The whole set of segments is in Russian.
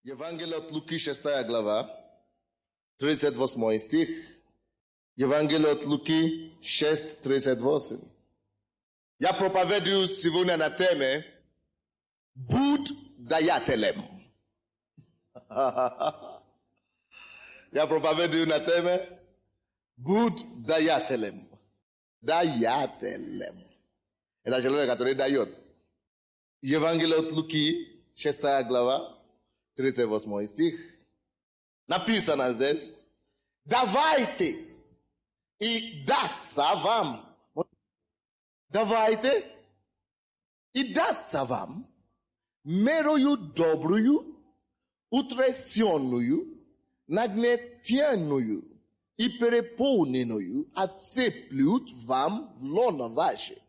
Евангелие от Луки, 6 глава, 38 стих. Евангелие от Луки, 6, 38. Я проповедую сегодня на теме «Будь даятелем». Я проповедую на теме «Будь даятелем». Даятелем. Это человек, который дает. Евангелие от Луки, 6 глава, 38 стих. Написано здесь: давайте, и дастся вам. Давайте, и дастся вам мерою добрую, утрясенную, нагнетенную и переполненную отсыплют вам в лоно ваше.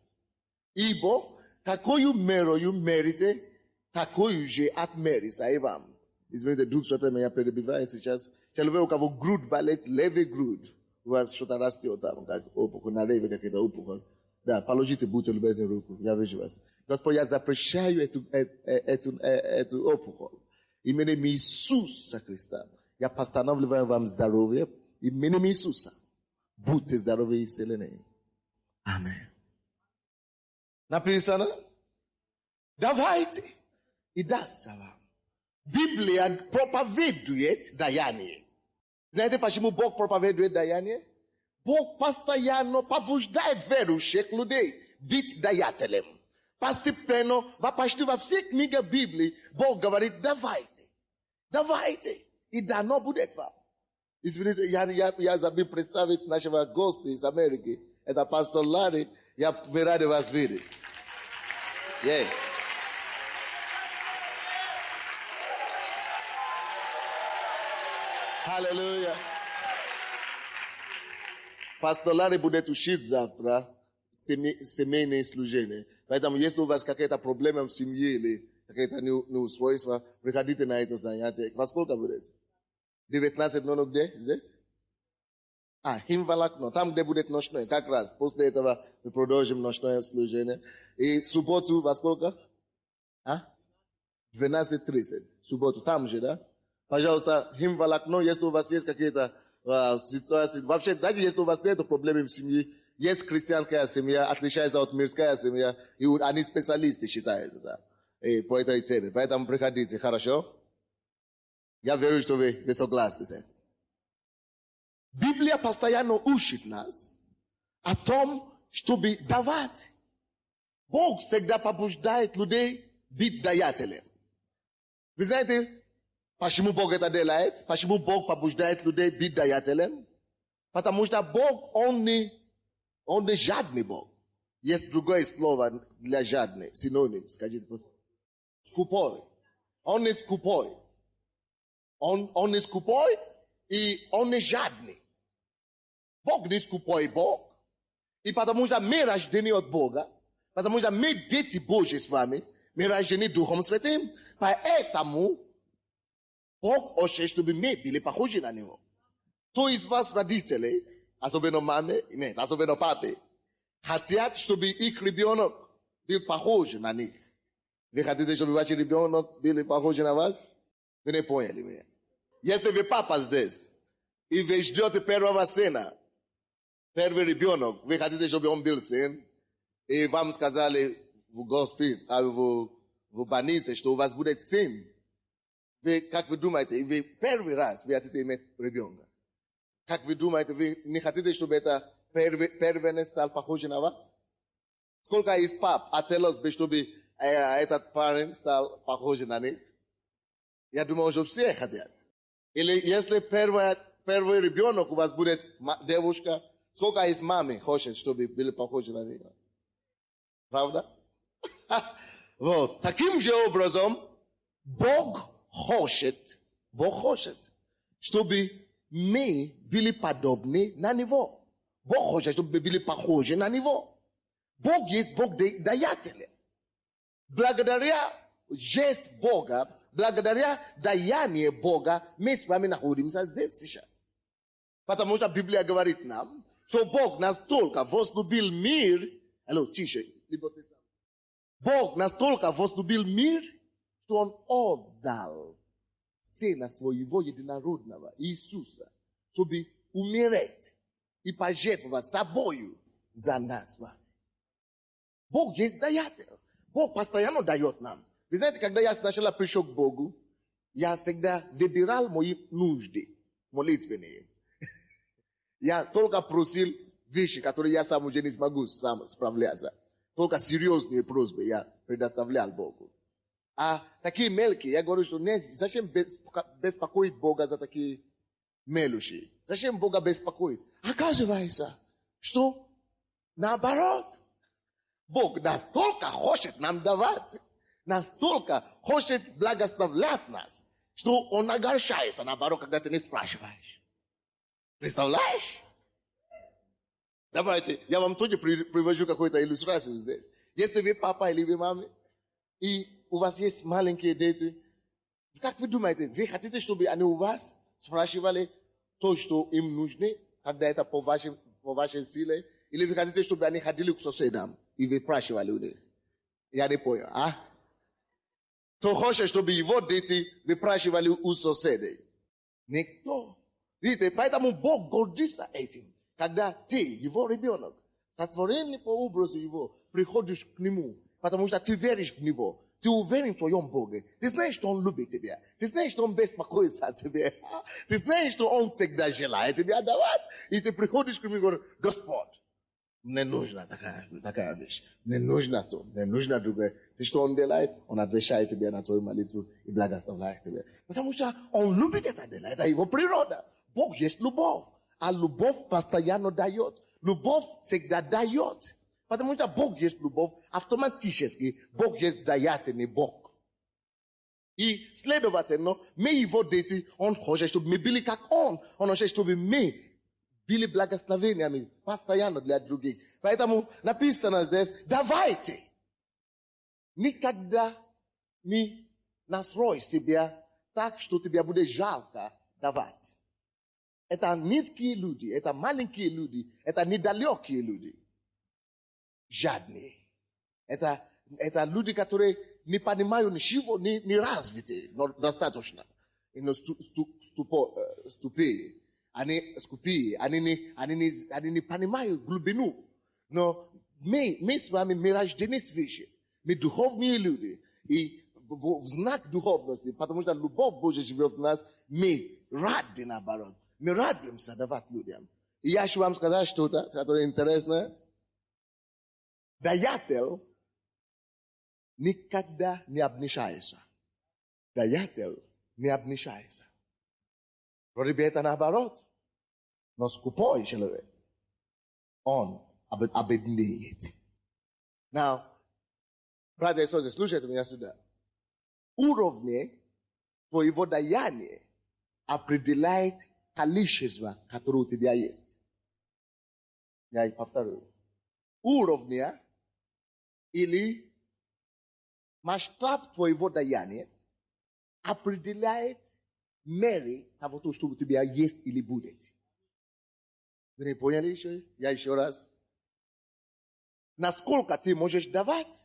Ибо какую мерою мерите, такую же отмерится и вам. Извините, Дух Святой меня перебивает сейчас. Человек, у кого груд болит, левый груд. У вас что-то растет там, как опухоль, на реве какие-то опухоль. Да, положите будьте любезны руку, я вижу вас. Господь, я запрещаю эту опухоль. Именем Иисуса Христа. Я постановляю вам здоровье. Именем Иисуса. Будьте здоровы и исцелены. Аминь. Написано: давайте, и дастся вам. Библия проповедует даяние. Знаете, почему Бог проповедует даяние? Бог постоянно побуждает верующих людей быть даятелем. Постепенно, почти во всех книгах Библии, Бог говорит: давайте, давайте, и дано будет вам. Извините, я забыл представить нашего гостя из Америки. Это пастор Ларри. Я рад вас видеть. Yes. Аллилуйя. Пастор Ларри будет учить завтра семейные служения. Поэтому, если у вас какие-то проблемы в семье или какие-то неустройства, приходите на это занятие. Во сколько будет? 19:00 где? Здесь? Химвалакно. Там, где будет ночное. Как раз. После этого мы продолжим ночное служение. И субботу во сколько? 12:30. Субботу. Там же, да? Пожалуйста, химвалакно, если у вас есть какие-то ситуации. Вообще, даже если у вас нет проблем в семье, есть христианская семья, отличается от мирская семья, и они специалисты считаются, да, и по этой теме. Поэтому приходите, хорошо? Я верю, что вы согласны с этим. Библия постоянно учит нас о том, чтобы давать. Бог всегда побуждает людей быть даятелем. Вы знаете, почему Бог это делает? Почему Бог побуждает людей быть даятелем? Потому что Бог, Он не жадный Бог. Есть другое слово для жадный, синоним, скажите. Скупой. Он не скупой. Он не скупой, и Он не жадный. Бог не скупой Бог. И потому что мы рождены от Бога, потому что мы дети Божьи с вами, мы рождены Духом Святым, поэтому Бог хочет, чтобы мы были похожи на Него. Кто из вас, родителей, особенно мамы, нет, особенно папы, хотят, чтобы их ребенок был похож на них? Вы хотите, чтобы ваш ребенок был похож на вас? Вы не поняли меня. Если вы папа здесь, и вы ждете первого сына, первый ребенок, вы хотите, чтобы он был сын, и вам сказали в госпитале, в больнице, что у вас будет сын. Как вы думаете, вы первый раз вы хотите иметь ребенка? Как вы думаете, вы не хотите, чтобы это первенец стал похож на вас? Сколько из пап хотелось бы, чтобы этот парень стал похож на них? Я думаю, что все хотят. Или если первый ребенок у вас будет девушка, сколько из мамы хочет, чтобы были похожи на них? Правда? Вот. Таким же образом, Бог хочет, чтобы мы были подобны на Него. Бог хочет, чтобы мы были похожи на Него. Бог есть Бог даятель. Благодаря жест Бога, благодаря даянию Бога, мы с вами находимся здесь сейчас. Потому что Библия говорит нам, что Бог настолько возлюбил мир. Тише. Бог настолько возлюбил мир, что Он отдал Сына своего единородного Иисуса, чтобы умереть и пожертвовать собою за нас с вами. Бог есть даятель. Бог постоянно дает нам. Вы знаете, когда я сначала пришел к Богу, я всегда выбирал мои нужды молитвенные. Я только просил вещи, которые я сам уже не смогу сам справляться. Только серьезные просьбы я предоставлял Богу. А такие мелкие, я говорю, что нет, зачем беспокоить Бога за такие мелочи? Зачем Бога беспокоить? Оказывается, что наоборот. Бог настолько хочет нам давать, настолько хочет благословлять нас, что Он огорчается, наоборот, когда ты не спрашиваешь. Представляешь? Давайте, я вам тоже привожу какую-то иллюстрацию здесь. Если вы папа или вы мама, и у вас есть маленькие дети, как вы думаете, вы хотите, чтобы они у вас спрашивали то, что им нужно, когда это по вашей силе? Или вы хотите, чтобы они ходили к соседям и вы спрашивали у них? Я не понял, а? Кто хочет, чтобы его дети выпрашивали у соседей? Никто. Видите, поэтому Бог гордится этим. Когда ты, его ребенок, сотворенный по образу его, приходишь к нему, потому что ты веришь в него, ты уверен в твоем Боге, ты знаешь, что он любит тебя, ты знаешь, что он беспокоится о тебе, ты знаешь, что он всегда желает тебя давать, и ты приходишь к нему и говоришь: Господь, мне нужна такая вещь, мне нужно то, мне нужно другое. И что он делает? Он отвечает тебе на твою молитву и благословляет тебя. Потому что он любит это дело, это его природа. Бог есть любовь, а любовь постоянно дает. Любовь всегда дает. Потому что Бог есть любовь, автоматически Бог есть даятельный Бог. И, следовательно, мы его дети, он хочет, чтобы мы были как он. Он хочет, чтобы мы были благословениями постоянно для других. Поэтому написано здесь: давайте. Никогда не настрой себя так, что тебе будет жалко давать. Это низкие люди, это маленькие люди, это недалекие люди. Жадные. Это люди, которые не понимают ничего, не развиты достаточно. Ступые. Они скупые, они не понимают глубину. Но мы с вами, мы рождены свыше. Мы духовные люди. И в знак духовности, потому что любовь Божья живет в нас, мы рады наоборот. Мы радуемся давать людям. И я хочу вам сказать что-то, которое интересное. Даятель никогда не обнищается. Даятель не обнищается. Вроде бы это наоборот. Но скупой человек, он обеднеет. Now, братья и сестры, слушайте меня сюда. Уровни твоего даяния определяет количество, которое у тебя есть. Я повторю. Уровня или масштаб твоего даяния определяет меры того, что у тебя есть или будет. Вы не поняли еще? Я еще раз. Насколько ты можешь давать,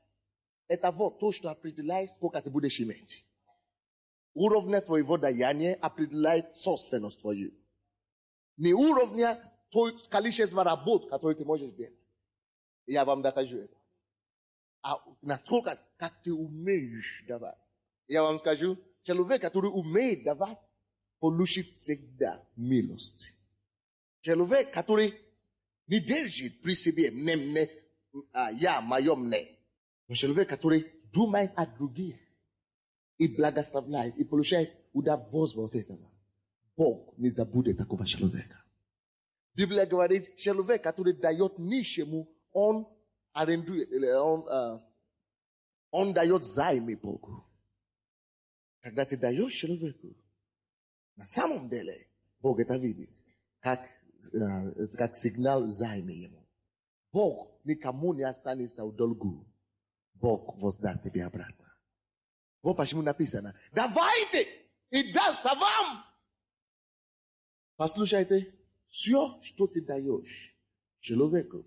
это вот то, что определяет, сколько ты будешь иметь. Уровень твоего даяния определяет собственность твою. Не уровня количества работ, которые ты можешь делать. Я вам докажу это. А насколько, как ты умеешь давать. Я вам скажу, человек, который умеет давать, получит всегда милость. Человек, который не держит при себе я, мое мне. Но человек, который думает о других и благословляет, и получает удовольствие от этого. Бог не забудет такого человека. Библия говорит, человек, который дает нищему, он дает займы Богу. Когда ты даешь человеку, на самом деле, Бог это видит, как сигнал займа ему. Бог никому не останется в долгу. Бог воздаст тебе обратно. Вот почему написано: давайте и дастся вам. Послушайте, все, что ты даешь человеку,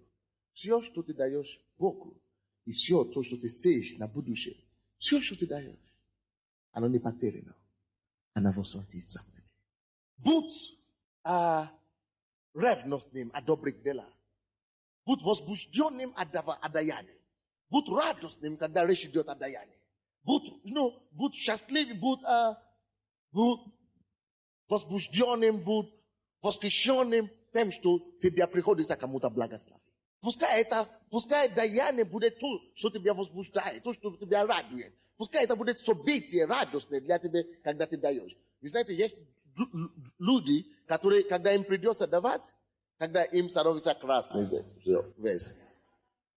все, что ты даешь Богу, и все то, что ты сеешь на будущее, все, что ты даешь, оно не потеряно. And I've also did something. But revnost nim a dobrych dela. But возбужден nim a dayanие. But radost nim когда речь идет о даянии. Будь счастливым, будь возбужденным, будь восхищенным тем, что тебе приходится кому-то благословить. Пускай даяние будет то, что тебя возбуждает, то, что тебя радует. Пускай это будет событие радостное для тебя, когда ты даешь. Вы знаете, есть люди, которые, когда им придется давать, когда им становится красный весь.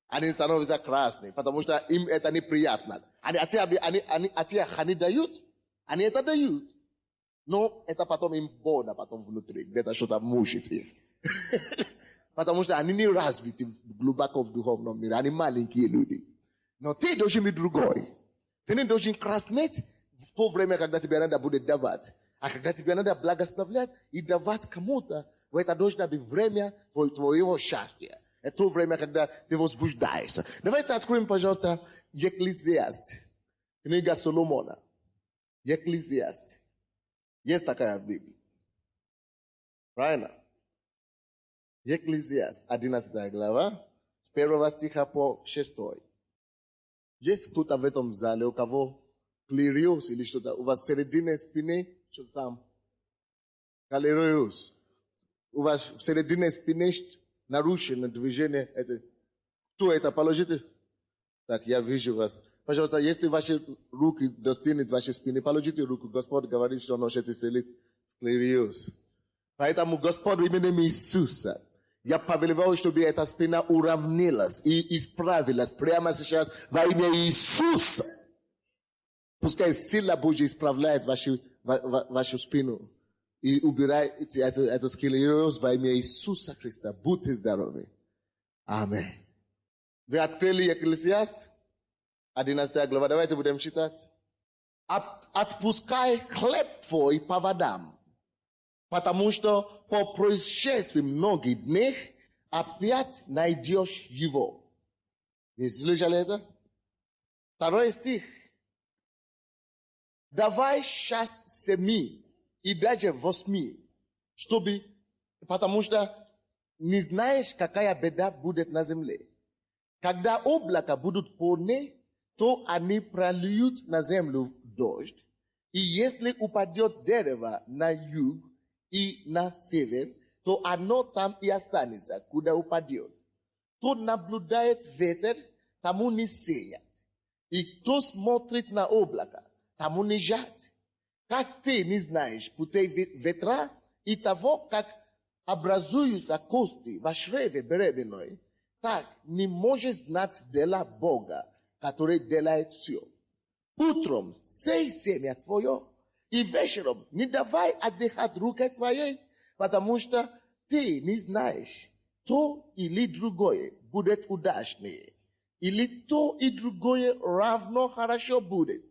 Они становятся красными, потому что им это неприятно. Они дают, они это дают. Но это потом им больно, потом внутри, где-то что-то мучит их. Потому что они не развиты глубоко в духовном мире, они маленькие люди. Но ты должен быть другой. Ты не должен краснеть в то время, когда тебе надо будет давать. А когда тебе надо благословлять и давать кому-то, это должно быть время твоего счастья. Это то время, когда ты возбуждаешься. Давайте откроем, пожалуйста, Екклезиаст. Книга Соломона. Екклезиаст. Есть такая в Библии. Правильно? Екклезиаст, 11 глава, с 1 стиха по 6. Есть кто-то в этом зале, у кого клериоз или что-то, у вас в середине спины, что там? Клериоз. У вас в середине спины нарушено движение. Кто это? Положите. Так, я вижу вас. Пожалуйста, если ваши руки достигнут вашей спины, положите руку. Господь говорит, что он может исцелить склероз. Поэтому Господь именем Иисуса, я повелеваю, чтобы эта спина уравнилась и исправилась прямо сейчас во имя Иисуса. Пускай сила Божья исправляет вашу спину и убирает эту склероз во имя Иисуса Христа. Будьте здоровы. Аминь. Вы открыли Екклезиаст? 11 глава. Давайте будем читать. Отпускай хлеб твой по водам, потому что по происшествии многих дней опять найдешь его. Вы слышали это? 2 стих. Давай часть 7 и даже 8, потому что не знаешь, какая беда будет на земле. Когда облака будут полны, то они прольют на землю дождь. И если упадет дерево на юг и на север, то оно там и останется, куда упадет. Кто наблюдает ветер, тому не сеет. И кто смотрит на облака, тому не жать. Как ты не знаешь путей ветра и того, как образуются кости в чреве беременной, так не можешь знать дела Бога, который делает все. Утром сей семя твое, и вечером не давай отдыхать руке твоей, потому что ты не знаешь, то или другое будет удачнее, или то и другое равно хорошо будет.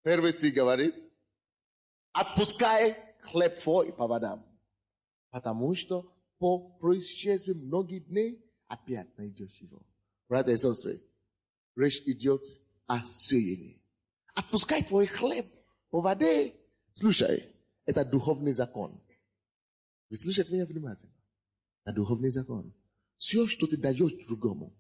Первый стих говорит, отпускай хлеб твой по водам, потому что по происшествии многих дней опять найдешь его. Братья и сестры, речь идет о сеянии. Отпускай твой хлеб по воде. Слушай, это духовный закон. Вы слышите меня внимательно? Это духовный закон. Все, что ты даешь другому,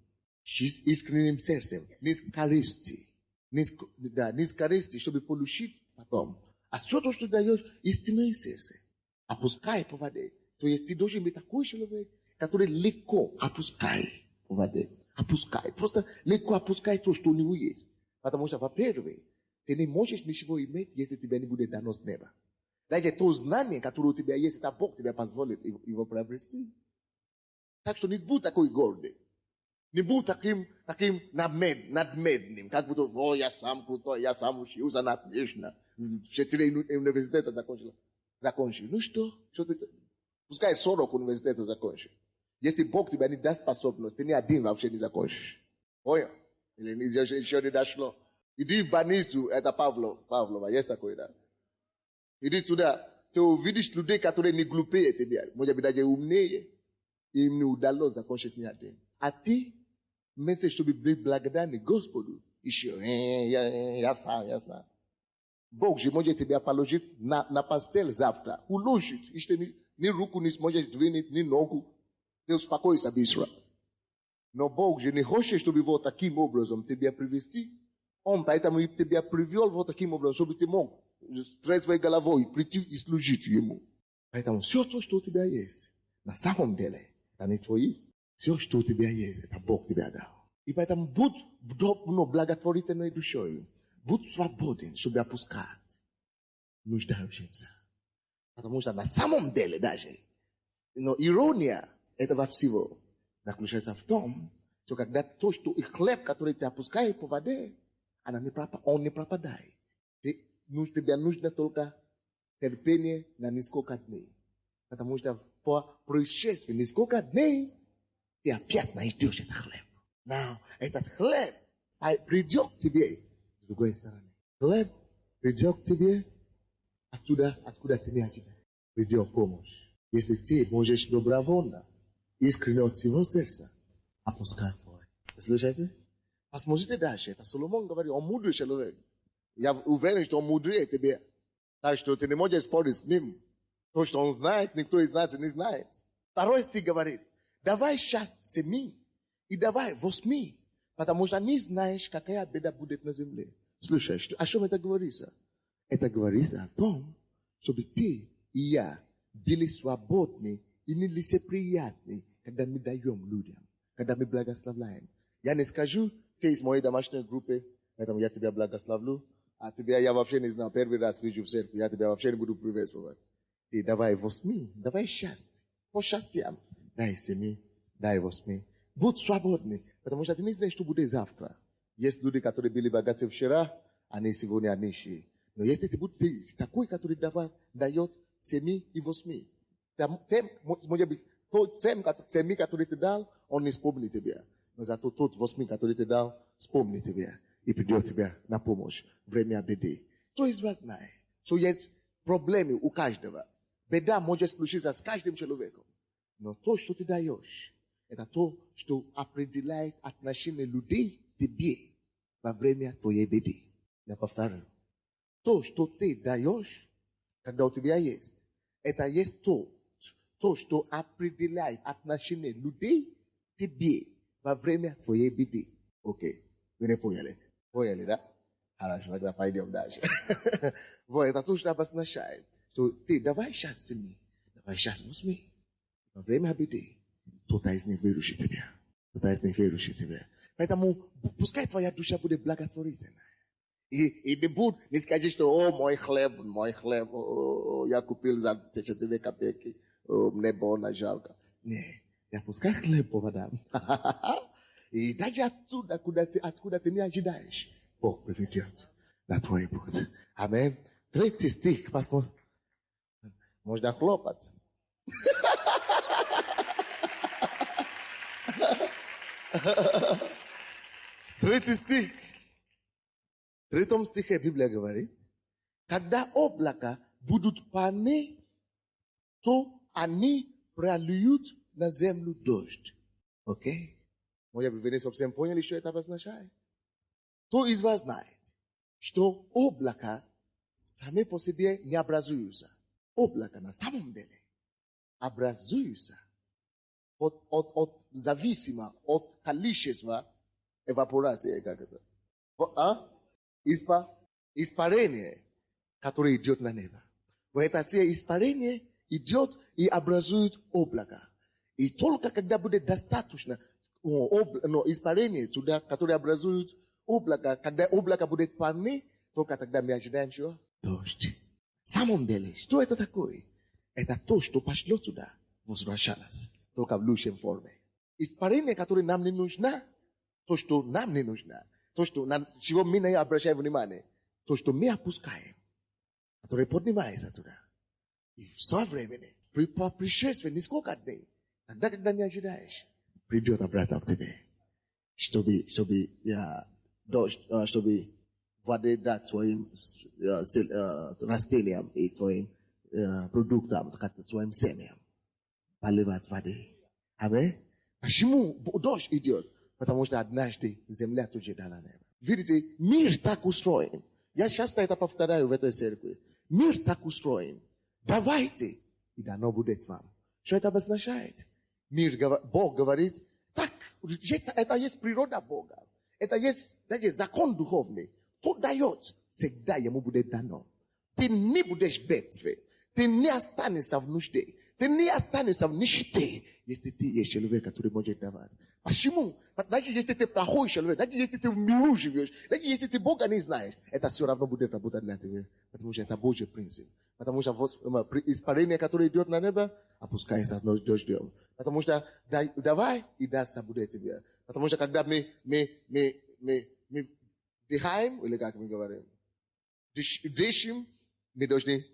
с искренним сердцем, не с корысти. Не с корысти, чтобы получить потом. А все то, что ты даешь, истинное сердце. Опускай по воде. То есть ты должен быть такой человек, который легко опускай по воде. Опускай. Просто легко опускай то, что у него есть. Потому что, во-первых, ты не можешь ничего иметь, если тебе не будет дано с неба. Даже то знание, которое у тебя есть, это Бог тебе позволит его приобрести. Так что не будь такой гордый. Не будь таким надмедным. Как будто, я сам крутой, я сам учился на отлично. 4 университета закончил. Ну что? Пускай 40 университетов закончил. Если Бог тебе не даст способность, ты ни один вообще не закончишь. Понял? Или еще не дошло. Иди в больницу, это Павлова, есть такое, да? Иди туда, ты увидишь людей, которые не глупее тебе. Может быть, даже умнее. Им не удалось закончить ни один. А ты, вместо чтобы быть благодарный Господу, еще, я сам. Bog je moje tebe apalogit na pastel zavta. U ložit, ište ni ruku nis možeš dvinit, ni nogu. Te uspokoj sa bisra. No Bog je ne hoćeš чтобы вот таким образом тебя привести. Он поэтому и тебя привел вот таким образом, чтобы ты мог с трезвой головой прийти и служить ему. Поэтому все то, что у тебя есть, на самом деле, это не твои. Все, что у тебя есть, это Бог тебя дал. И поэтому будь благотворительной душой. Будь свободен, чтобы опускать нуждающимся. Потому что на самом деле даже, но ирония этого всего заключается в том, что когда то, что и хлеб, который ты опускаешь по воде, он не пропадает. Тебе нужно только терпение на несколько дней. Потому что по происшествии несколько дней ты опять найдешь этот хлеб. Но этот хлеб придет к тебе с другой стороны. Хлеб придет к тебе оттуда, откуда ты не ожидаешь. Придет помощь. Если ты можешь добровольно, искренне от всего сердца, опускать твой. Слышите? Посмотрите дальше. Это Соломон говорит, он мудрый человек. Я уверен, что он мудрее тебя. Так что ты не можешь спорить с ним. То, что он знает, никто из нас не знает. Второй стих говорит, давай сейчас 7 и давай 8. Потому что не знаешь, какая беда будет на земле. Слушай, о чем это говорится? Это говорится о том, чтобы ты и я были свободны и не лицеприятны, когда мы даем людям, когда мы благословляем. Я не скажу, ты из моей домашней группы, поэтому я тебя благословлю, а тебя я вообще не знаю, первый раз вижу в церкви, я тебя вообще не буду приветствовать. Ты давай 8, давай счастье, по счастьям, дай 7, дай 8. Будь свободны, потому что ты не знаешь, что будет завтра. Есть люди, которые были богаты вчера, они сегодня нищие. Но если ты будешь такой, который дает 7 и 8, может быть, тот 7, который ты дал, он не вспомнит тебя. Но зато тот 8, который ты дал, вспомнит тебя и придет тебе на помощь в время беды. Кто из вас знает, что есть проблемы у каждого? Беда может случиться с каждым человеком. Но то, что ты даешь, это то, что определяет отношение людей к тебе во время твоей беды. Я повторю. То, что ты даешь, когда у тебя есть, это есть то, что определяет отношение людей к тебе во время твоей беды. Окей. Вы не поняли? Поняли, да? Хорошо, тогда пойдем дальше. Вот, это то, что обозначает. Что ты давай сейчас 7, давай сейчас 8. Во время беды кто-то из них выручит тебя. Кто-то из них выручит тебя. Поэтому пускай твоя душа будет благотворительная. И не скажи, что мой хлеб, я купил за 4 копейки, мне больно жалко. Нет, я пускай хлеб по водам. И даже оттуда, откуда ты не ожидаешь, Бог приведет на твой путь. Аминь. 3 стих, посмотри. Можно хлопать. 3 стих. В 3 стихе Библия говорит, когда облака будут полны, то они прольют на землю дождь. Окей? Может быть, вы не совсем поняли, что это обозначает? Кто из вас знает, что облака сами по себе не образуются? Облака на самом деле образуются зависимо от количества эвапорации. Как это? Испарение, которое идет на небо. Вот это все испарение идет и образует облако. И только когда будет достаточно испарение туда, которое образует облако, когда облако будет полны, только тогда мы ожидаем чего? Дождь. На самом деле, что это такое? Это то, что пошло туда, возвращалось, только в лучшей форме. Испарение, которое нам не нужно, то, что нам не нужно, то, что чего мы не обращаем внимание, то, что мы опускаем, которое поднимается туда. И в свое время, при пришествии несколько дней, тогда, когда не ожидаешь, придет обратно к тебе, чтобы воды дать твоим растениям и твоим продуктам, твоим семьям, поливать воды. Аминь. Почему дождь идет? Потому что однажды земля тоже дала небо. Видите, мир так устроен, Я часто это повторяю в этой церкви. Мир так устроен. Давайте, и дано будет вам. Что это обозначает? Бог говорит, так, это есть природа Бога. Это есть, закон духовный. Кто дает, всегда ему будет дано. Ты не будешь бедствовать. Ты не останешься в нужде. Ты не останешься в нищете, если ты есть человек, который может давать. Почему? Даже если ты плохой человек, даже если ты в миру живешь, даже если ты Бога не знаешь, это все равно будет работать для тебя. Потому что это Божий принцип. Потому что испарение, которое идет на небо, опускается дождем. Потому что давай, и дастся будет тебе. Потому что когда мы вдыхаем, или как мы говорим, дышим, мы должны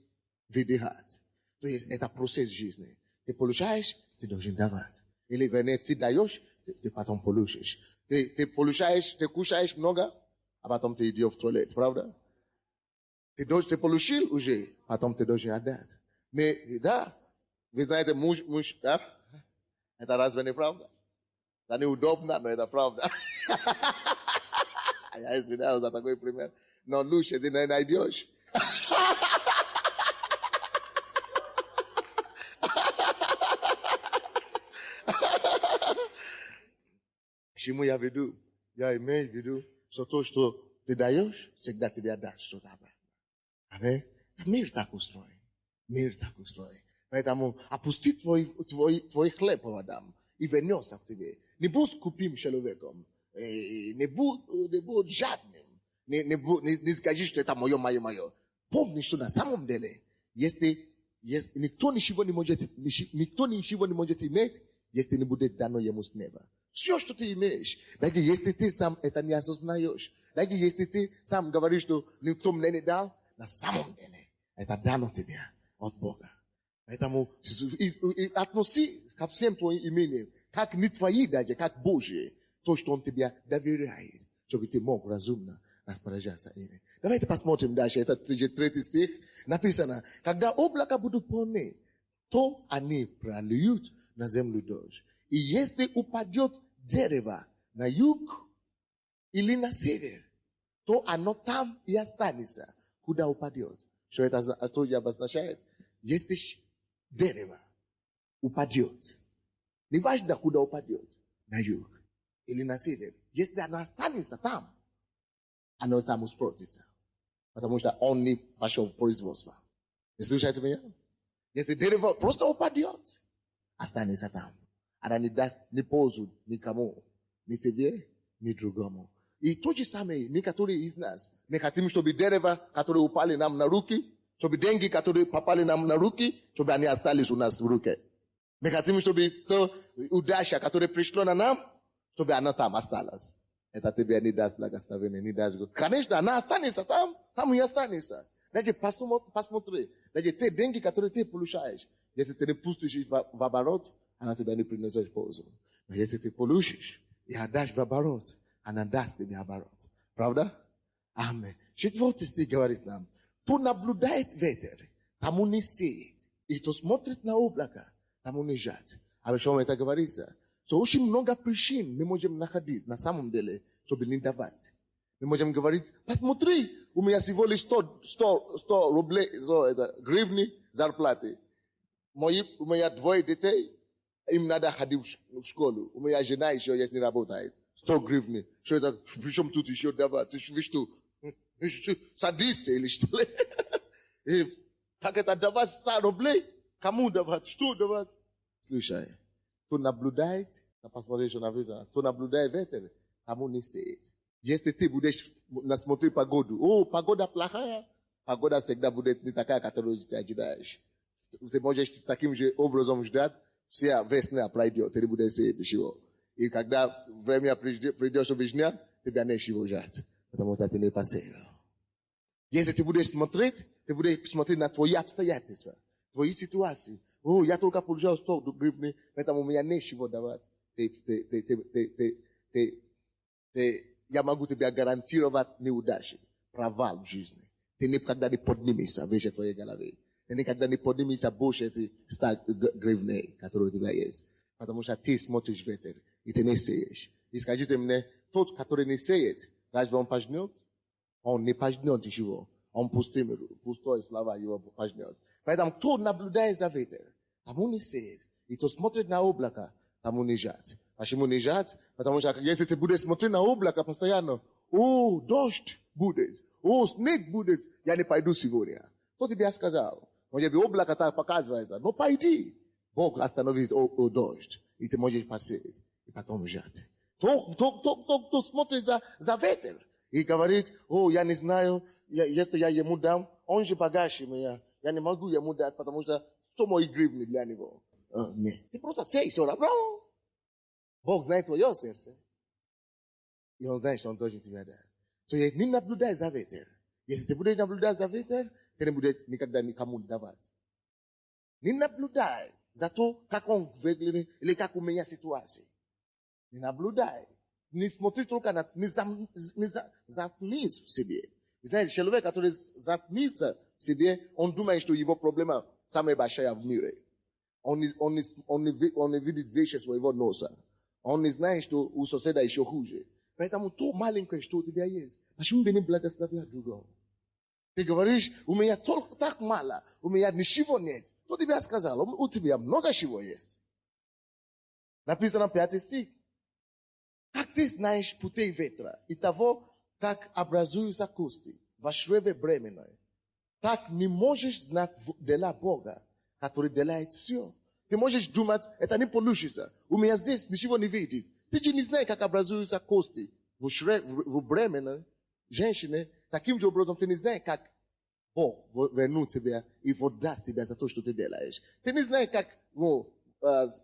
выдыхать. То есть это процесс жизни. Ты получаешь, ты должен давать. Или вернее, ты даешь, ты потом получишь. Ты получаешь, ты кушаешь много, а потом ты идешь в туалет, правда? Ты получил уже, потом ты должен отдать. Да, вы знаете, муж, да? Это разве не правда? Это неудобно, но это правда. Я извиняюсь за такой пример. Но лучше ты не найдешь. К чему я веду? Я имею в виду, что то, что ты даешь, всегда тебе отдашь что-то обратно. Аминь. Мир так устроен. Мир так устроен. Поэтому опусти твой хлеб по водам и вернется к тебе. Не будь скупым человеком. Не будь жадным. Не скажи, что это мое. Помни, что на самом деле, если никто ничего не может иметь, если не будет дано ему с неба. Все, что ты имеешь. Даже если ты сам это не осознаешь. Даже если ты сам говоришь, что никто мне не дал, на самом деле это дано тебе от Бога. Поэтому относи ко всем твоим имениям, как не твои даже, как Божьи, то, что Он тебе доверяет, чтобы ты мог разумно распоряжаться ими. Давайте посмотрим дальше. Это 3 стих. Написано, когда облака будут полны, то они прольют на землю дождь. И если упадет дерево на юг или на север, то оно там и останется, куда упадет. Что это обозначает? Если дерево упадет, неважно, куда упадет, на юг или на север, если оно останется там, оно там успротится. Потому что он не пошел в производство. Вы слушаете меня? Если дерево просто упадет, останется там. Она не даст ни пользу никому, ни тебе, ни другому. И то же самое, некоторые из нас, мы хотим, чтобы дерева, которые упали нам на руки, чтобы деньги, которые попали нам на руки, чтобы они остались у нас в руке. Мы хотим, чтобы то удача, которая пришла на нам, чтобы она там осталась. Это тебе не даст благословения, не даст. Конечно, она останется там и останется. Даже посмотри, даже те деньги, которые ты получаешь, если ты не пустишь их в оборот, она тебе не принесет пользу. Но если ты получишь и отдашь в оборот, она даст тебе оборот. Правда? Аминь. 4 стих говорит нам, кто наблюдает ветер, тому не сеет. И кто смотрит на облака, тому не жать. А о чем это говорится? Что очень много причин мы можем находить на самом деле, чтобы не давать. Мы можем говорить, посмотри, у меня всего лишь 100 рублей, гривны зарплаты. У меня 2 детей, им надо ходить в школу. У меня жена еще есть не работает. 100 гривны. Что это? Причем тут еще давать? Вы что? Садисты или что ли? Как это давать 100 рублей? Кому давать? Что давать? Слушай, кто наблюдает, посмотри, что написано, кто наблюдает ветер, тому не сеет. Если ты будешь смотреть погоду, погода плохая, погода всегда будет не такая, которую ты ожидаешь. Ты можешь таким же образом ждать, вся весна пройдет, ты не будешь сеять ничего. И когда время придет, чтобы жнять, тебя нечего ждать, потому что ты не посеял. Если ты будешь смотреть на твои обстоятельства, твои ситуации. Я только получал 100 гривны, поэтому у меня нечего давать. Я могу тебе гарантировать неудачу, провал в жизни. Ты никогда не поднимешься выше твоей головы. Ты никогда не поднимешься больше этой 100 гривны, которые у тебя есть. Потому что ты смотришь ветер, и ты не сеешь. И скажите мне, тот, который не сеет, разве он пожнет? Он не пожнет ничего. Он пустой слова его пожнет. Поэтому кто наблюдает за ветер, тому не сеет. И кто смотрит на облако, тому не жать. Почему не жать? Потому что если ты будешь смотреть на облако постоянно, дождь будет, снег будет, я не пойду сегодня. Кто тебе сказал? Может быть, облако так показывается. Но пойди. Бог остановит дождь. И ты можешь посеять. И потом жать. Кто смотрит за ветер и говорит, я не знаю, если я ему дам, он же богаче меня. Я не могу ему дать, потому что что мои гривны для него? Нет. Ты просто сей все равно. Бог знает твое сердце. И он знает, что он должен тебе дать. То есть не наблюдай за ветер. Если ты будешь наблюдать за ветер, ты не будешь никогда никому давать. Не наблюдай за то, как он выглядит или как у меня ситуация. Не наблюдай. Не смотри только на... Не заткнись в себе. Знаете, человек, который заткнется в себе, он думает, что его проблема самая большая в мире. Он не видит вещи своего носа. Он не знает, что у соседа еще хуже. Поэтому то маленькое, что у тебя есть, почему бы не благословлять другого? Ты говоришь, у меня только так мало, у меня ничего нет. Кто тебе сказал? У тебя много чего есть. Написано 5 стих. Как ты знаешь путей ветра и того, как образуются кости в чреве бременной, так не можешь знать дела Бога, который делает все. Ты можешь думать, это не получится. У меня здесь ничего не видит. Ты же не знаешь, как образуются кости в бременной женщине. Таким же образом, ты не знаешь, как Бог вернет тебя и отдаст тебя за то, что ты делаешь. Ты не знаешь, как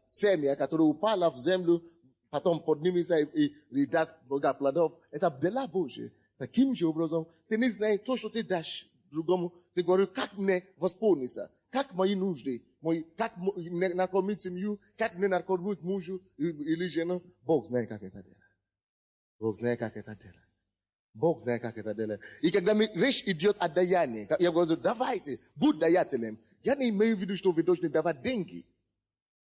семя, которое упало в землю, потом поднимется и даст много плодов. Это дела Божьи. Таким же образом, ты не знаешь то, что ты дашь другому. Ты говоришь, как мне восполниться, как мои нужды, как мне накормить семью, как мне накормить мужу или жену. Бог знает, как это делать. Бог знает, как это делать. Бог знает, как это делать. И когда речь идет о даянии, я говорю, давайте, будь даятелем. Я не имею в виду, что вы должны давать деньги.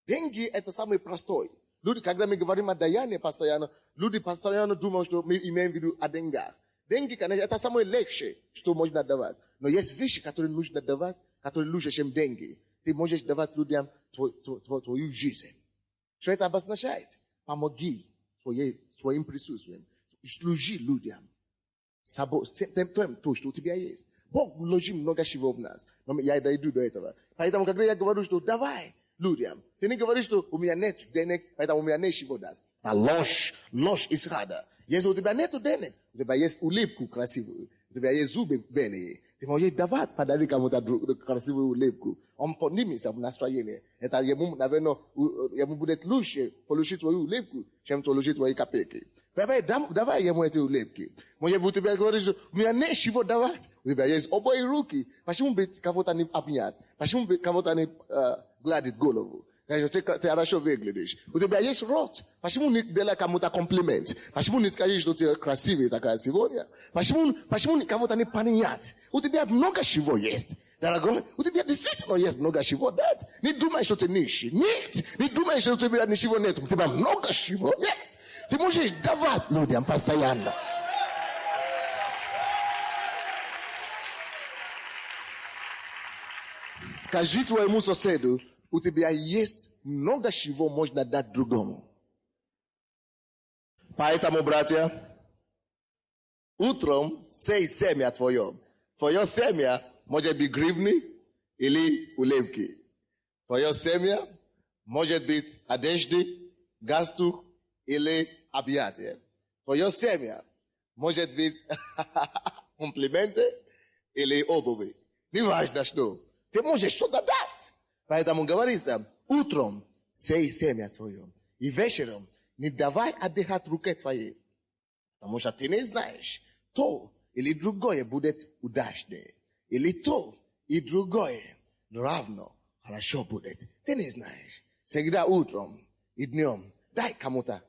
Деньги – это самый простой. Люди, когда мы говорим о даянии постоянно, люди постоянно думают, что мы имеем в виду о деньгах. Деньги, конечно, это самое легче, что можно давать. Но есть вещи, которые нужно давать, которые лучше, чем деньги. Ты можешь давать людям твою жизнь. Что это обозначает? Помоги своим присутствием. Служи людям. Тем, то, что у тебя есть. Бог вложил много чего в нас. Но я дойду до этого. Поэтому, когда я говорю, что давай людям, ты не говоришь, что у меня нет денег, поэтому у меня нет чего дать. А ложь из рада. Если у тебя нет денег, у тебя есть улыбку красивую, у тебя есть зубы белые, ты можешь давать, подарить кому-то красивую улыбку. Он поднимется в настроение. Это ему, наверное, ему будет лучше получить твою улыбку, чем получить твои копейки. Давай ему эти улыбки. Может быть, у тебя говоришь, что у меня нет чего давать. У тебя есть обои руки. Почему бы кого-то не обнять? Почему бы кого-то не гладить голову? Ты хорошо выглядишь. У тебя есть рот. Почему не делать кому-то комплимент? Почему не скажешь, что ты красивый такая сегодня? Почему кого-то не понять? У тебя много чего есть. Дорогой, у тебя действительно есть много чего дать. Не думай, что ты нищий. Нет. Не думай, что у тебя ничего нет. У тебя много чего есть. Ты можешь давать людям постоянно. Скажи твоему соседу, у тебя есть много чего можно дать другому. Поэтому, братья, утром сей семя твое. Твое семя может быть гривны или улыбки. Твое семя может быть одежды, галстук или объятия. Твое семя может быть комплименты или обуви. Неважно что. Ты можешь что-то дать. Поэтому говорится, утром сей семя твое. И вечером не давай отдыхать руке твоей. Потому что ты не знаешь, то или другое будет удачнее. Или то и другое равно хорошо будет. Ты не знаешь. Всегда утром и днем дай кому-то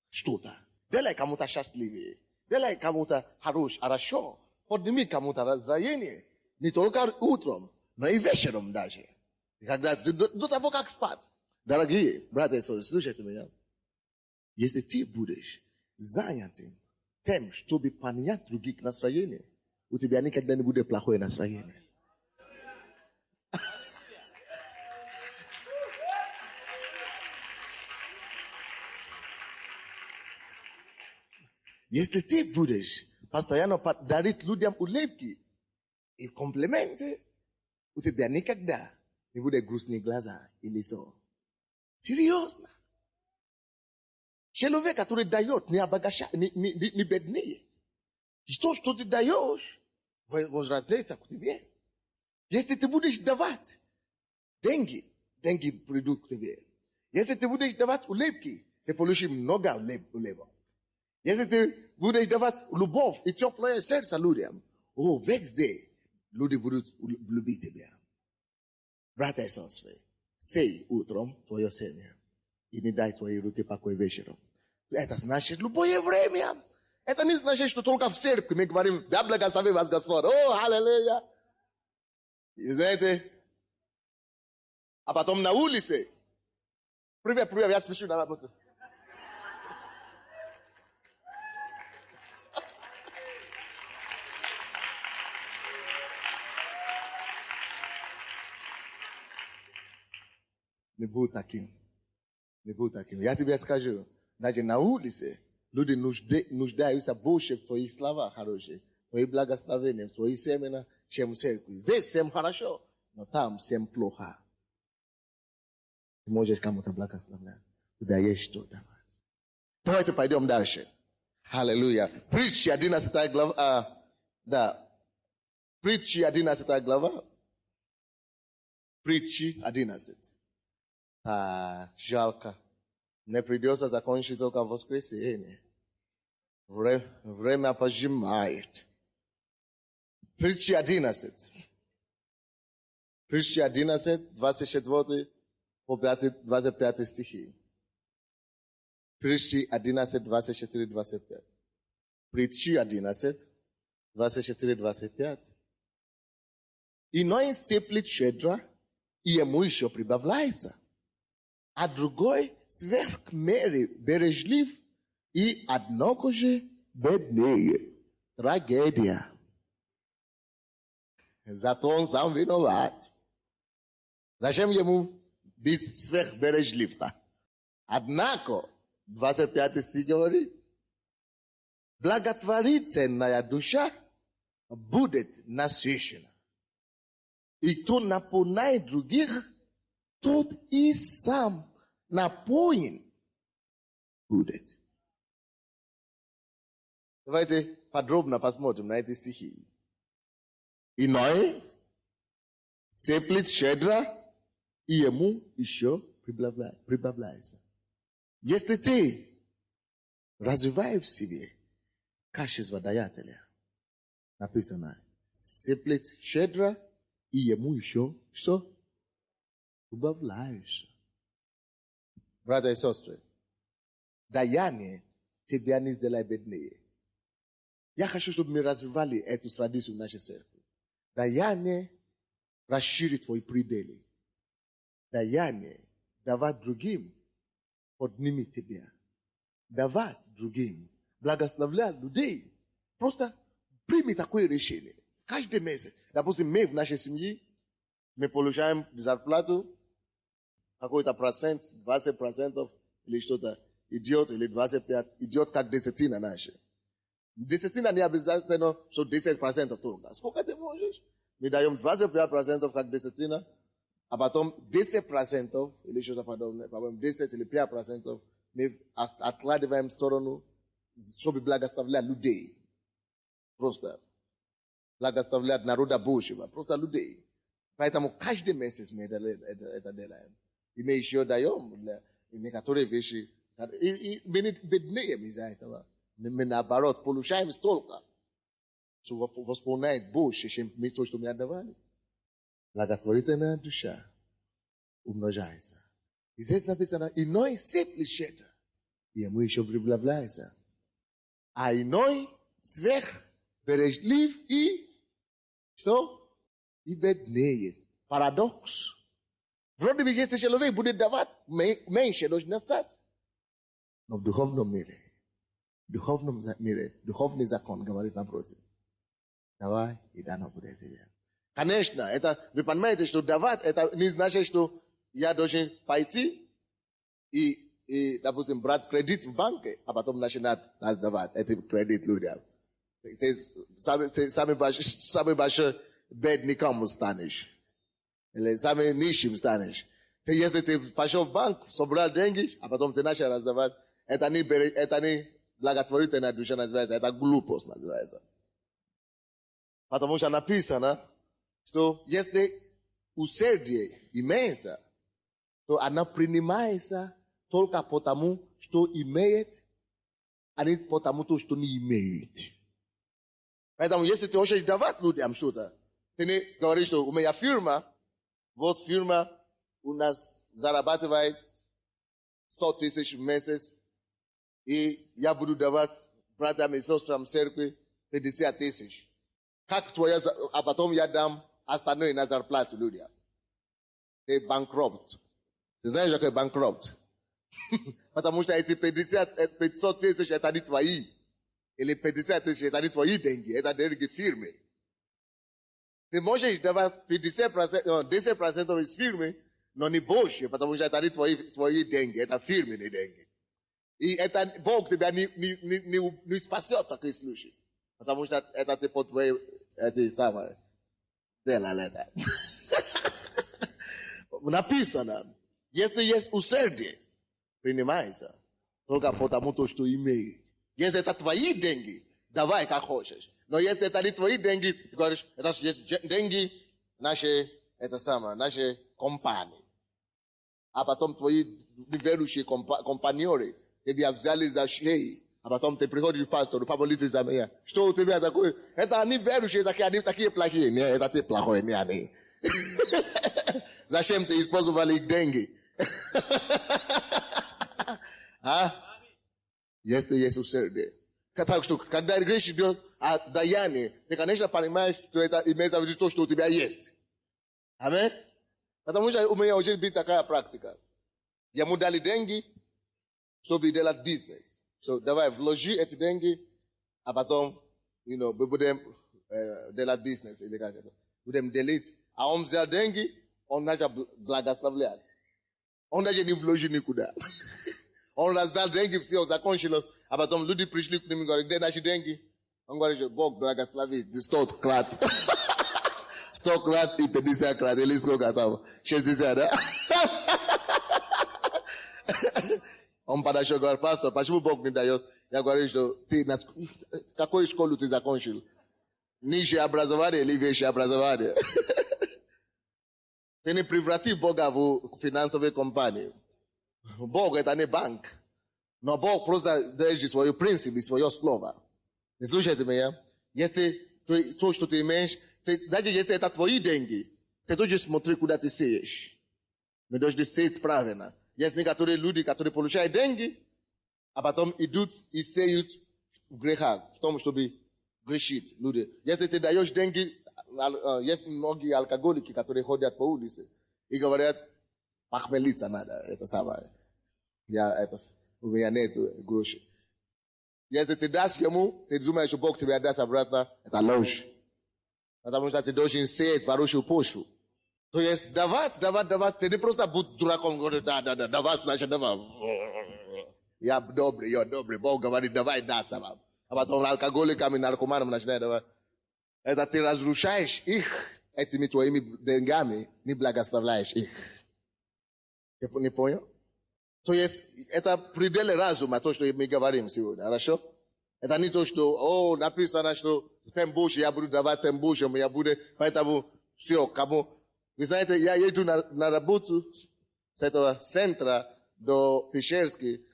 что-то. Делай кому-то счастливее. Делай кому-то хорошо. Подними кому-то настроение. Не только утром, но и вечером даже. Когда до того, как спать. Дорогие братья и сестры, слушайте меня. Если ты будешь занятым тем, чтобы понять других настроение, у тебя никогда не будет плохое настроение. Если ты будешь постоянно дарить людям улыбки и комплименты, у тебя никогда не будет грустные глаза и лицо. Серьезно. Человек, который дает, не обогащает, не беднее. И то, что ты даешь, возвращается к тебе. Если ты будешь давать деньги придут к тебе. Если ты будешь давать улыбки, ты получишь много улыбок. Если ты будешь давать любовь и теплое сердце людям, везде люди будут любить тебя. Братья и сестры, сей утром твое семя и не дай твои руки покой вечером. Это значит любое время. Это не значит, что только в церкви мы говорим, да благослови вас Господь. Аллилуйя. И знаете, а потом на улице. Привет, я спешу на работу. Не будь таким. Я тебе скажу, даже на улице люди нуждаются больше в твоих словах хороших, в твоих благословениях, в твоих семенах, чем в церкви. Здесь всем хорошо, но там всем плохо. Ты можешь кому-то благословлять. У тебя есть что давать. Давайте пойдем дальше. Аллилуйя. Притчи 11 глава. Притчи 11 глава. Притчи 11. Жалко. Не придется закончить только в воскресенье. Время поджимает. Притчи 11. Притчи 11, 24 по 25 стихи. Притчи 11, 24, 25. Притчи 11, 24, 25. Иной сыплет щедро, и ему еще прибавляется. А другой сверх меры бережлив, и однако же беднее. Трагедия. Зато он сам виноват. Зачем ему быть сверхбережлив-то? Однако, 25 стих говорит, благотворительная душа будет насыщена. И кто наполняет других, тот и сам напоен будет. Давайте подробно посмотрим на эти стихи. Иной сыплет щедро, и ему еще прибавляется. Если ты развиваешь в себе качество даятеля, написано, сыплет щедро, и ему еще что? Прибавляется. Братья и сестры, даяние тебя не сделает беднее. Я хочу, чтобы мы развивали эту традицию в нашей церкви. Даяние расширит твои пределы. Даяние давать другим поднимет тебя. Давать другим, благословлять людей. Просто прими такое решение. Каждый месяц. Допустим, мы в нашей семье, мы получаем зарплату, какой-то процент, 20% или что-то идет, или 25%, идет как десятина наша. Десятина не обязательно, что 10% только. Сколько ты можешь? Мы даем 25% как десятина, а потом 10% или что-то подобное, потом 10 или 5% мы откладываем в сторону, чтобы благословлять людей. Просто благословлять народа Божьего, просто людей. Поэтому каждый месяц мы это делаем. И мы еще даем некоторые вещи. И мы не беднеем из-за этого. Мы наоборот получаем столько, что восполняет больше, чем то, что мы отдавали. Благотворительная душа умножается. И здесь написано, иной сыплет щедро, и ему еще прибавляется. А иной сверхбережлив и что? И беднеет. Парадокс. Вроде бы, если человек будет давать меньше, должен стать. Но в духовном мире, духовный закон говорит напротив. Давай, и дано будет тебе. Конечно, это, вы понимаете, что давать, это не значит, что я должен пойти и, допустим, брать кредит в банке, а потом начинать нас давать этот кредит людям. Ты самый большой бедником станешь. Или самый нищим станешь. Если ты пошел в банк, собрал деньги, а потом ты начал раздавать, это не благотворительная душа называется, это глупость называется. Потому что написано, что если усердие имеется, то она принимается только потому, что имеет, а не потому, что не имеет. Поэтому, если ты хочешь давать людям что-то, ты не говоришь, что у меня фирма, вот фирма у нас зарабатывает 100 тысяч в месяц, и я буду давать братьям и сестрам в церкви 50 тысяч. Как твоя, а потом я дам остальное на зарплату людям. Ты банкрот. Ты знаешь, что такое банкрот? Потому что эти 500 тысяч это не твои. Или 50 тысяч это не твои деньги, это деньги фирмы. Ты можешь давать 10% из фирмы, но не больше, потому что это не твои деньги, это фирменные деньги. И это Бог тебя не спасет в такой случае. Потому что это ты по твоей, эти самые, делали. Написано, если есть усердие, принимается только потому, что имеет. Если это твои деньги, давай как хочешь. Но если это не твои деньги, ты говоришь, это есть деньги нашей компании. А потом твои верующие компаньоны тебя взяли за шею. А потом ты приходишь к пастору, папа молитвы за меня. Что у тебя такое? Это они верующие, они такие плохие. Нет, это ты плохой, не они. Зачем ты использовали их деньги? Если есть усердие. Так что, когда речь идет о даянии, ты, конечно, понимаешь, что это имеется в виду то, что у тебя есть. Аминь? Потому что у меня очень быть такая практика. Ему дали деньги, чтобы делать бизнес. So, давай, вложи эти деньги, а потом, мы будем делать бизнес. Или как это? Будем делить. А он взял деньги, он начал благословлять. Он даже не вложил никуда. Он раздал деньги, все закончилось, а потом люди пришли к нему и говорят, где наши деньги? Он говорит, Бог благословит, 100 крат. 100 крат и 50 крат, или сколько там? 60, да? Он подошел и говорит, пастор, почему Бог не дает? Я говорю, что ты какую школу ты закончил? Низшее образование или высшее образование? Ты не преврати Бога в финансовую компанию. Бог это не банк. Но Бог просто держит свои принципы, свое слово. Не слушайте меня. Если то, что ты имеешь, даже если это твои деньги, ты тоже смотри, куда ты сеешь. Мы должны сеять правильно. Есть некоторые люди, которые получают деньги, а потом идут и сеют в грехах, в том, чтобы грешить люди. Если ты даешь деньги, есть многие алкоголики, которые ходят по улице и говорят, похмелиться надо, это самое. У меня нет грошей. Если ты дашь ему, ты думаешь, что Бог тебе даст обратно, это ложь. Потому что ты должен сеять в хорошую почву. То есть давать, ты не просто будь дураком, говоришь, давать, значит давай. Я добрый, Бог говорит, давай, да, сама. А потом алкоголикам и наркоманам начинает давать. Это ты разрушаешь их этими твоими деньгами, не благословляешь их. Ты не понял? То есть, это пределы разума, то, что мы говорим сегодня, хорошо? Это не то, что, написано, что тем больше я буду давать, тем больше я буду, поэтому все, кому... Вы знаете, я еду на работу с этого центра до Печерски,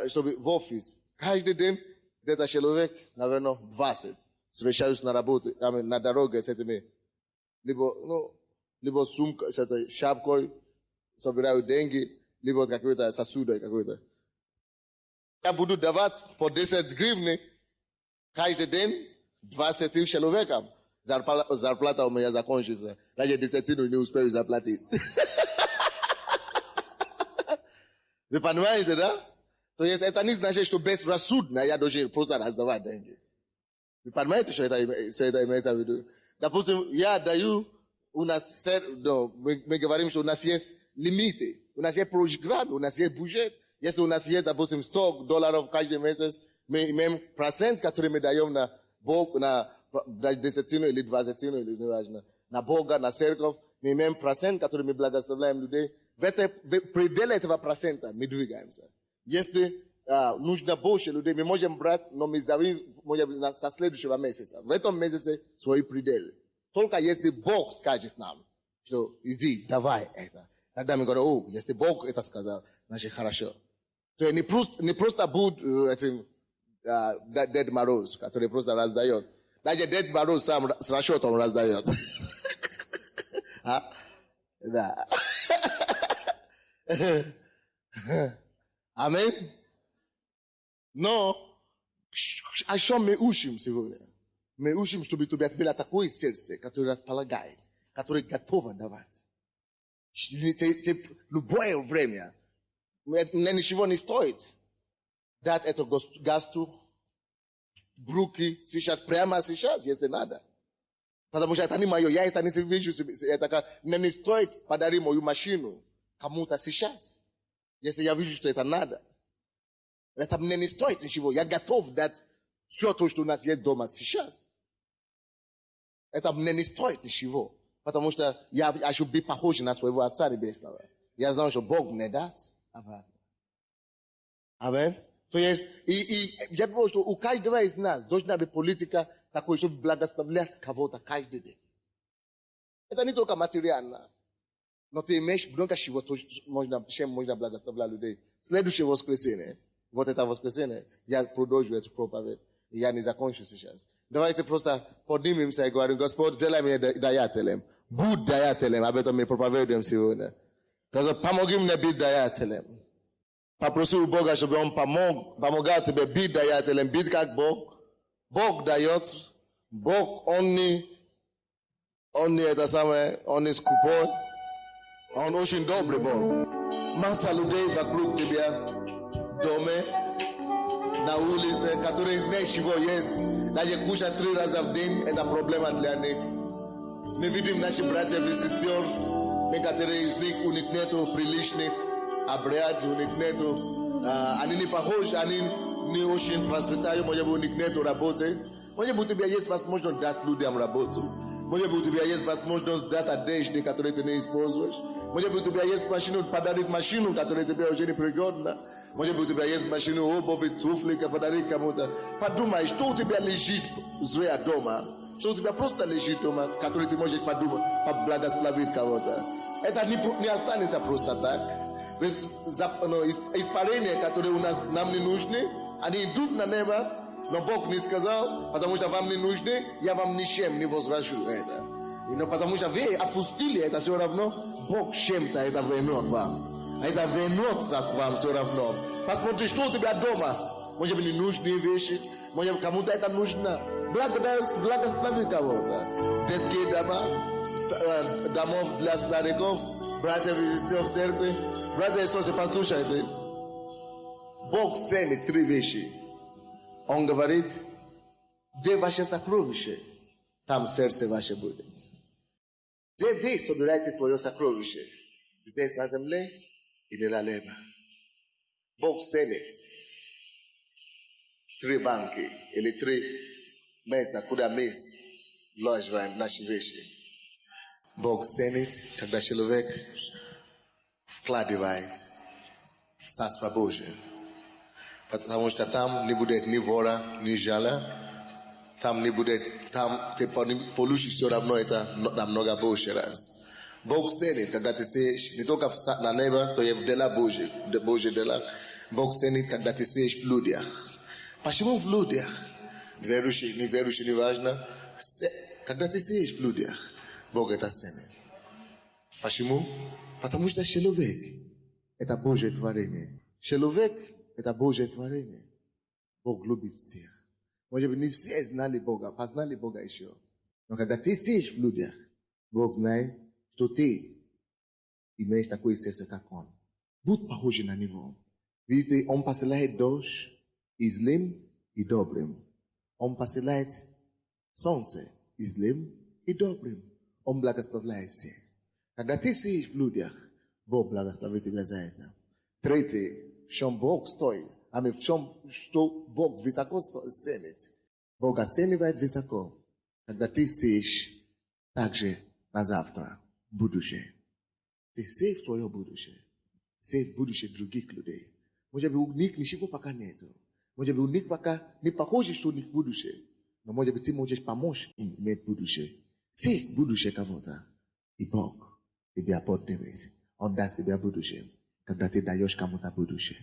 чтобы в офис. Каждый день где-то человек, наверное, 20 встречаюсь на работе, на дороге с этими, либо сумка с этой шапкой, собираю деньги, либо какой-то сосудой какой-то. Я буду давать по 10 гривны каждый день 20 человекам. Зарплата у меня закончится. Даже десятину не успею заплатить. Вы понимаете, да? То есть это не значит, что безрассудно я должен просто раздавать деньги. Permite что это имеется в виду. Допустим, я даю, у нас, мы говорим, что у нас есть лимиты, у нас есть программы, у нас есть бюджет. Если у нас есть, допустим, $100 каждый месяц, мы имеем процент, который мы даем на Бог, на десятину или двадцатину, или неважно, на Бога, на церковь, мы имеем процент, который мы благословляем людей. В пределе этого процента мы двигаемся. Если нужно больше людей, мы можем брать, но мы можем со следующего месяца. В этом месяце свой предел. Только если Бог скажет нам, что иди, давай это. Тогда мы говорим, если Бог это сказал, значит хорошо. То не просто будет этим Дед Мороз, который просто раздает. Даже Дед Мороз сам с расчетом раздает. Да. Аминь. Но, о чем мы учим сегодня? Мы учим, чтобы у тебя было такое сердце, которое располагает, которое готово давать. Любое время. Мне ничего не стоит дать это гасту в сейчас, прямо сейчас, если надо. Потому что это не мое, я это не вижу, это мне не стоит подарить мою машину кому-то сейчас, если я вижу, что это надо. Это мне не стоит ничего, я готов дать все то, что у нас есть дома сейчас. Это мне не стоит ничего, потому что я хочу быть похож на своего Отца Небесного. Я знаю, что Бог мне даст обратно. Аминь. То есть, я думаю, что у каждого из нас должна быть политика такой, чтобы благословлять кого-то каждый день. Это не только материально, но ты имеешь много чего, чем можно благословлять людей. Следующее воскресенье, вот это воскресенье, я продолжу эту проповедь, и я не закончу сейчас. Давайте просто поднимемся и говорим, Господь, делай мне даятелем. Будь даятелем, об этом мы проповедуем сегодня. Господь, помоги мне быть даятелем. Попроси у Бога, чтобы Он помогал тебе быть даятелем, быть как Бог. Бог дает, Бог, Он не это самое, Он не скупой, Он очень добрый Бог. Масса людей вокруг тебя, дома, на улице, которые ничего есть, даже кушать 3 раза в день, это проблема для них. Мы видим наши братья и сестры, некоторые из них у них нету приличных обряд, у них нету, они не похожи, они не очень процветают, может быть, у них нету работы. Может быть, у тебя есть возможность дать людям работу. Может быть, у тебя есть возможность дать одежды, которые ты не используешь. Может быть, у тебя есть подарить машину, которая тебе уже не пригодна. Может быть, у тебя есть машину, обувь, туфли, подарить кому-то. Подумай, что у тебя лежит зря дома. Что у тебя просто лежит дома, который ты можешь подумать, поблагословить кого-то. Это не останется просто так. Испарения, которые нам не нужны, они идут на небо, но Бог не сказал, потому что вам не нужны, я вам ничем не возвращу это. Но потому что вы опустили это все равно, Бог чем-то это вернет вам. Это вернется к вам все равно. Посмотри, что у тебя дома. Может быть, ненужные вещи, может быть, кому-то это нужно. Благослови кого-то. Детские дома, домов для стариков, братьев и сестер в церкви. Братья и сестры, послушайте. Бог ценит 3 вещи. Он говорит, где ваше сокровище, там сердце ваше будет. Где вы собираете свое сокровище? Здесь на земле или на небе? Бог ценит 3 банки или 3 места, куда мы вложим наши вещи. Бог ценит, когда человек вкладывает в Царство Божие. Потому что там не будет ни вора, ни жала. Там не будет, там ты получишь все равно это намного больше раз. Бог ценит, когда ты сеешь, не только на небо, то есть в дела Божьи дела. Бог ценит, когда ты сеешь в людях. Почему в людях? Верующий, не важно. Когда ты сеешь в людях, Бог это ценит. Почему? Потому что человек – это Божье творение. Человек – это Божье творение. Бог любит всех. Может быть, не все знали Бога, познали Бога еще. Но когда ты сеешь в людях, Бог знает, что ты имеешь такое сердце, как Он. Будь похож на Него. Видите, Он посылает дождь и злым, и добрым. Он посылает Сонце и злым, и добрым Он благословляет всех. Когда ты сеешь в людях, Бог благословит тебя за это. Третье, в чем Бог стоит, в чем, что Бог высоко ценит. Бог оценивает высоко, когда ты сеешь также на завтра, будущее. Ты сей в твое будущее. Сей в будущее других людей. Может быть, у них ничего пока нету. Может быть, у них пока не похоже, что у них будущее. Но может быть, ты можешь помочь им иметь будущее. Сей будущее кого-то. И Бог тебя поднимет. Он даст тебе будущее, когда ты даешь кому-то будущее.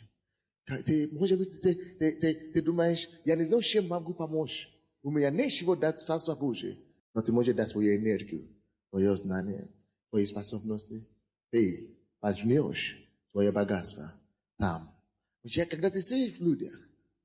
Ты, может быть, ты думаешь, я не знаю, чем могу помочь. У меня нечего дать в Царство Божие. Но ты можешь дать свою энергию, твое знание, твои способности. Ты возьмешь твое богатство там. Когда ты сеешь в людях,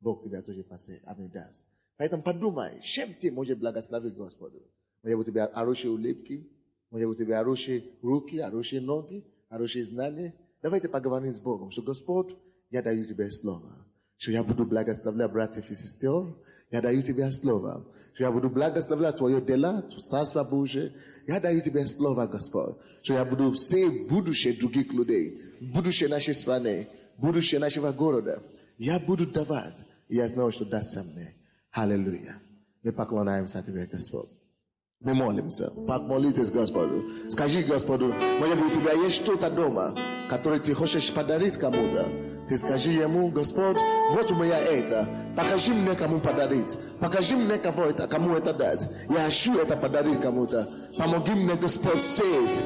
Бог тебя тоже даст. Поэтому подумай, чем ты можешь благословить Господу. Может быть, у тебя хорошие улыбки, может быть, у тебя хорошие руки, хорошие ноги, хорошие знания. Давайте поговорим с Богом, что Господь, я даю тебе слово, что я буду благословлять братьев и сестер. Я даю тебе слово, что я буду благословлять твое дело, Царство Божие. Я даю тебе слово, Господь, что я буду сеять будущее других людей, будущее нашей страны, будущее нашего города. Я буду давать, и я знаю, что дастся мне. Аллилуйя. Мы поклоняемся тебе, Господь. Мы молимся. Молитесь Господу. Скажи Господу, может быть, у тебя есть что-то дома, которое ты хочешь подарить кому-то. Ты скажи ему, Господь, вот у меня это. Покажи мне, кому подарить. Покажи мне, кому это дать. Я хочу это подарить кому-то. Помоги мне, Господь, сеять